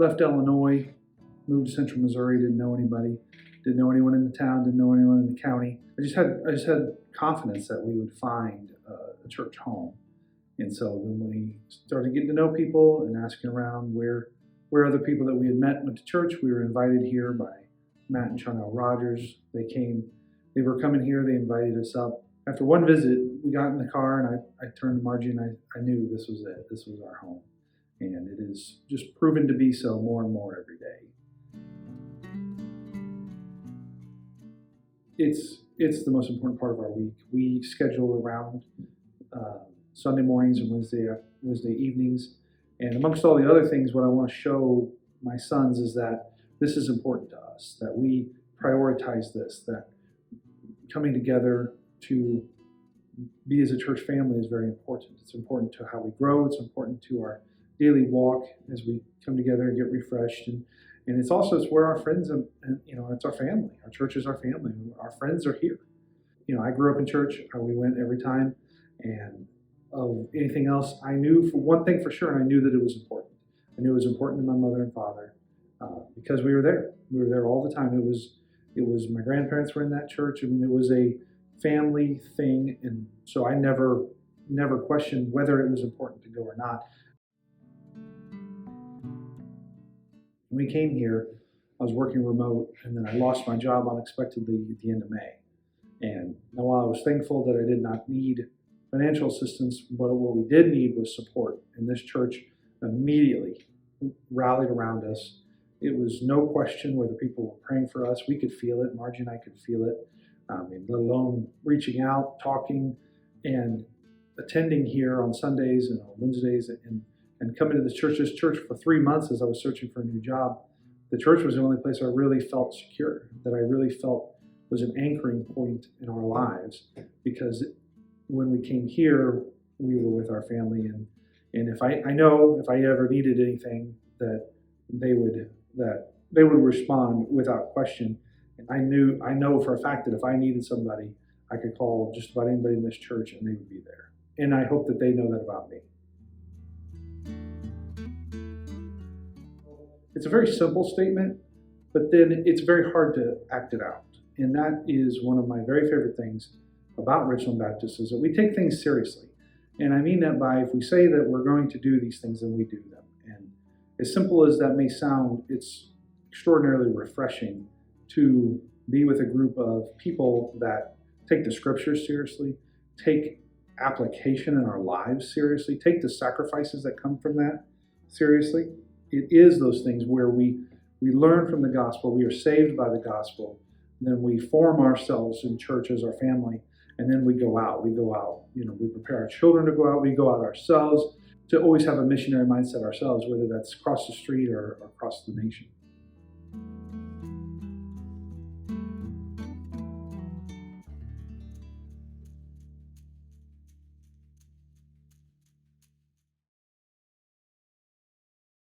left Illinois, moved to Central Missouri, didn't know anybody, didn't know anyone in the town, didn't know anyone in the county. I just had confidence that we would find a church home. And so then we started getting to know people and asking around where other people that we had met went to church. We were invited here by Matt and Chanel Rogers. They were coming here, they invited us up. After one visit, we got in the car and I turned to Margie and I knew this was it. This was our home. And it is just proven to be so more and more every day. It's the most important part of our week. We schedule around Sunday mornings and Wednesday evenings. And amongst all the other things, what I want to show my sons is that this is important to us, that we prioritize this, that coming together to be as a church family is very important. It's important to how we grow. It's important to our daily walk as we come together and get refreshed. And it's where our friends, and it's our family. Our church is our family. Our friends are here. I grew up in church. We went every time. And of anything else, I knew for one thing for sure, and I knew that it was important. I knew it was important to my mother and father because we were there. We were there all the time. It was my grandparents were in that church. I mean, it was a family thing, and so I never questioned whether it was important to go or not. When we came here, I was working remote, and then I lost my job unexpectedly at the end of May. And while I was thankful that I did not need financial assistance, but what we did need was support. And this church immediately rallied around us. It was no question whether people were praying for us. We could feel it. Margie and I could feel it. Let alone reaching out, talking, and attending here on Sundays and on Wednesdays, and coming to this church for 3 months as I was searching for a new job. The church was the only place I really felt secure, that I really felt was an anchoring point in our lives, because when we came here, we were with our family, and if I ever needed anything, that they would respond without question. And I know for a fact that if I needed somebody, I could call just about anybody in this church and they would be there. And I hope that they know that about me. It's a very simple statement, but then it's very hard to act it out. And that is one of my very favorite things about Richland Baptist, is that we take things seriously. And I mean that by, if we say that we're going to do these things, then we do them. And as simple as that may sound, it's extraordinarily refreshing to be with a group of people that take the scriptures seriously, take application in our lives seriously, take the sacrifices that come from that seriously. It is those things where we learn from the gospel, we are saved by the gospel, then we form ourselves in church as our family, and then we go out. We prepare our children to go out, we go out ourselves, to always have a missionary mindset ourselves, whether that's across the street or across the nation.